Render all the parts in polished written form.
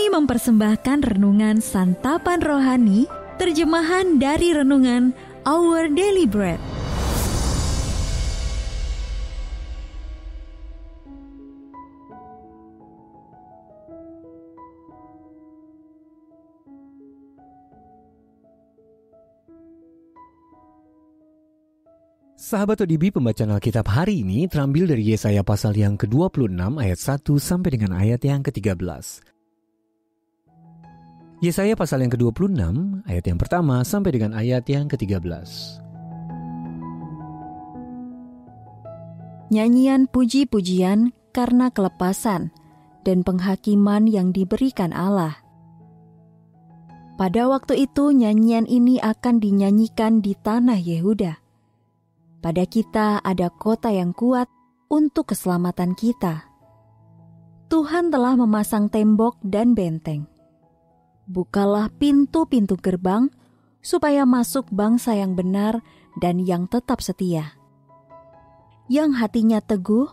Kami mempersembahkan renungan Santapan Rohani, terjemahan dari renungan Our Daily Bread. Sahabat ODB, pembacaan Alkitab hari ini terambil dari Yesaya pasal yang ke-26 ayat 1 sampai dengan ayat yang ke-13. Yesaya pasal yang ke-26 ayat yang pertama sampai dengan ayat yang ke-13. Nyanyian puji-pujian karena kelepasan dan penghakiman yang diberikan Allah. Pada waktu itu nyanyian ini akan dinyanyikan di tanah Yehuda. Pada kita ada kota yang kuat untuk keselamatan kita. Tuhan telah memasang tembok dan benteng. Bukalah pintu-pintu gerbang, supaya masuk bangsa yang benar dan yang tetap setia. Yang hatinya teguh,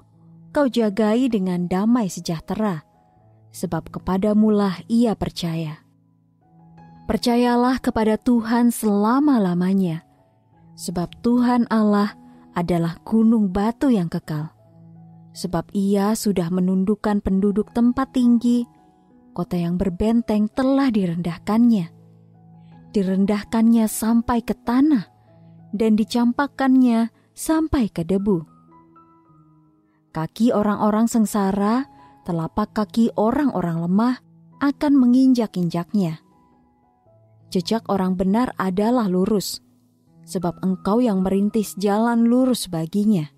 kau jagai dengan damai sejahtera, sebab kepadamulah ia percaya. Percayalah kepada Tuhan selama-lamanya, sebab Tuhan Allah adalah gunung batu yang kekal. Sebab ia sudah menundukkan penduduk tempat tinggi, kota yang berbenteng telah direndahkannya. Direndahkannya sampai ke tanah, dan dicampakkannya sampai ke debu. Kaki orang-orang sengsara, telapak kaki orang-orang lemah akan menginjak-injaknya. Jejak orang benar adalah lurus, sebab Engkau yang merintis jalan lurus baginya.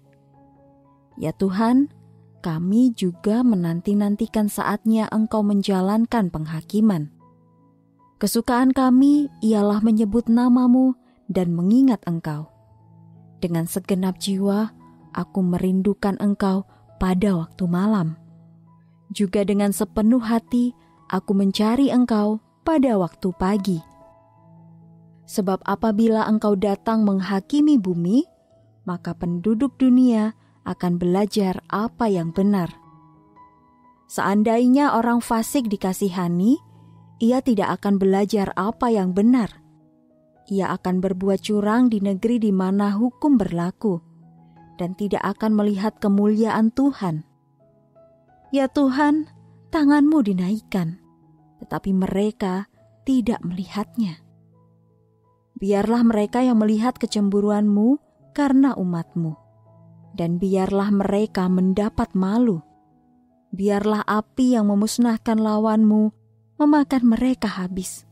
Ya Tuhan, kami juga menanti-nantikan saatnya Engkau menjalankan penghakiman. Kesukaan kami ialah menyebut nama-Mu dan mengingat Engkau. Dengan segenap jiwa, aku merindukan Engkau pada waktu malam. Juga dengan sepenuh hati, aku mencari Engkau pada waktu pagi. Sebab apabila Engkau datang menghakimi bumi, maka penduduk dunia akan belajar apa yang benar. Seandainya orang fasik dikasihani, ia tidak akan belajar apa yang benar. Ia akan berbuat curang di negeri di mana hukum berlaku, dan tidak akan melihat kemuliaan Tuhan. Ya Tuhan, tangan-Mu dinaikkan, tetapi mereka tidak melihatnya. Biarlah mereka yang melihat kecemburuan-Mu karena umat-Mu. Dan biarlah mereka mendapat malu. Biarlah api yang memusnahkan lawan-Mu memakan mereka habis.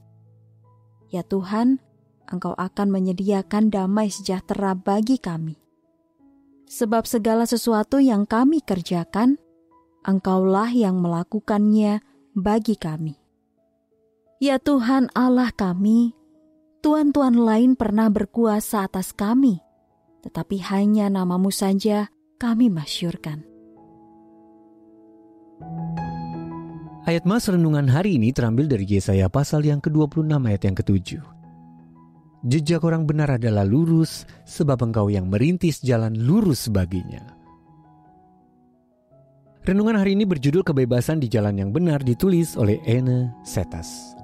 Ya Tuhan, Engkau akan menyediakan damai sejahtera bagi kami. Sebab segala sesuatu yang kami kerjakan, Engkaulah yang melakukannya bagi kami. Ya Tuhan Allah kami, tuan-tuan lain pernah berkuasa atas kami, tetapi hanya nama-Mu saja kami masyurkan. Ayat mas renungan hari ini terambil dari Yesaya pasal yang ke-26 ayat yang ke-7. Jejak orang benar adalah lurus, sebab Engkau yang merintis jalan lurus baginya. Renungan hari ini berjudul Kebebasan di Jalan yang Benar, ditulis oleh Ene Setas.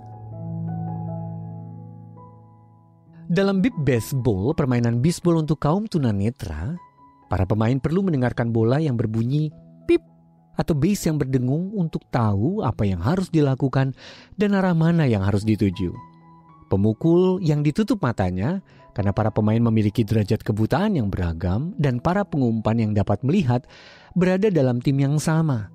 Dalam bib baseball, permainan bisbol untuk kaum tunanetra, para pemain perlu mendengarkan bola yang berbunyi pip atau bass yang berdengung untuk tahu apa yang harus dilakukan dan arah mana yang harus dituju. Pemukul yang ditutup matanya karena para pemain memiliki derajat kebutaan yang beragam dan para pengumpan yang dapat melihat berada dalam tim yang sama.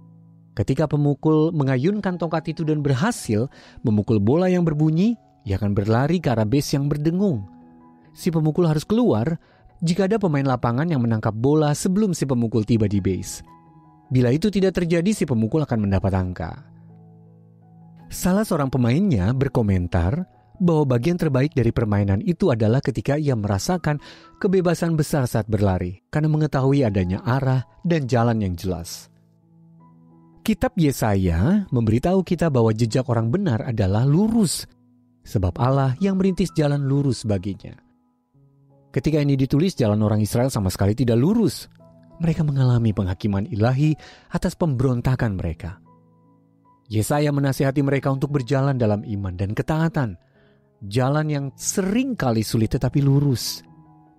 Ketika pemukul mengayunkan tongkat itu dan berhasil memukul bola yang berbunyi, ia akan berlari ke arah base yang berdengung. Si pemukul harus keluar jika ada pemain lapangan yang menangkap bola sebelum si pemukul tiba di base. Bila itu tidak terjadi, si pemukul akan mendapat angka. Salah seorang pemainnya berkomentar bahwa bagian terbaik dari permainan itu adalah ketika ia merasakan kebebasan besar saat berlari karena mengetahui adanya arah dan jalan yang jelas. Kitab Yesaya memberitahu kita bahwa jejak orang benar adalah lurus, sebab Allah yang merintis jalan lurus baginya. Ketika ini ditulis, jalan orang Israel sama sekali tidak lurus. Mereka mengalami penghakiman ilahi atas pemberontakan mereka. Yesaya menasihati mereka untuk berjalan dalam iman dan ketaatan. Jalan yang sering kali sulit tetapi lurus.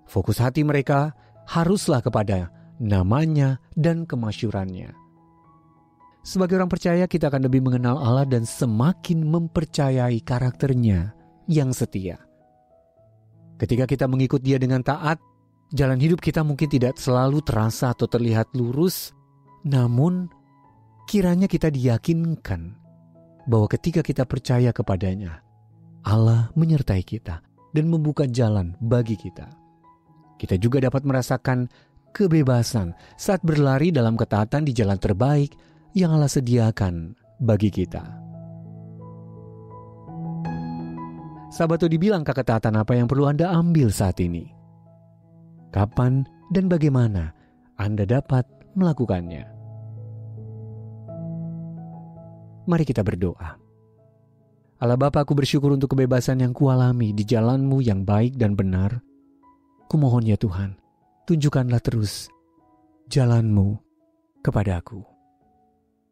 Fokus hati mereka haruslah kepada namanya dan kemasyurannya. Sebagai orang percaya, kita akan lebih mengenal Allah dan semakin mempercayai karakternya yang setia. Ketika kita mengikut Dia dengan taat, jalan hidup kita mungkin tidak selalu terasa atau terlihat lurus, namun kiranya kita diyakinkan bahwa ketika kita percaya kepadanya, Allah menyertai kita dan membuka jalan bagi kita. Kita juga dapat merasakan kebebasan saat berlari dalam ketaatan di jalan terbaik yang Allah sediakan bagi kita. Sahabat, dibilang ketaatan apa yang perlu Anda ambil saat ini? Kapan dan bagaimana Anda dapat melakukannya? Mari kita berdoa. Allah Bapa, aku bersyukur untuk kebebasan yang kualami di jalan-Mu yang baik dan benar. Kumohon ya Tuhan, tunjukkanlah terus jalan-Mu kepadaku.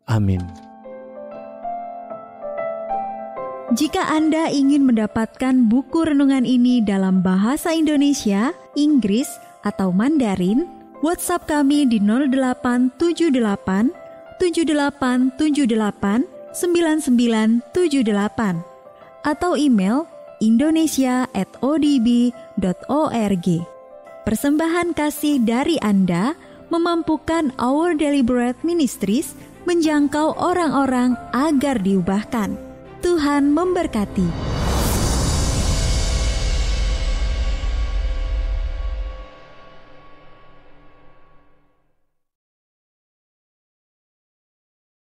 Amin. Jika Anda ingin mendapatkan buku renungan ini dalam bahasa Indonesia, Inggris, atau Mandarin, WhatsApp kami di 0878 7878 9978 atau email indonesia@odb.org. Persembahan kasih dari Anda memampukan Our Daily Bread Ministries menjangkau orang-orang agar diubahkan. Tuhan memberkati.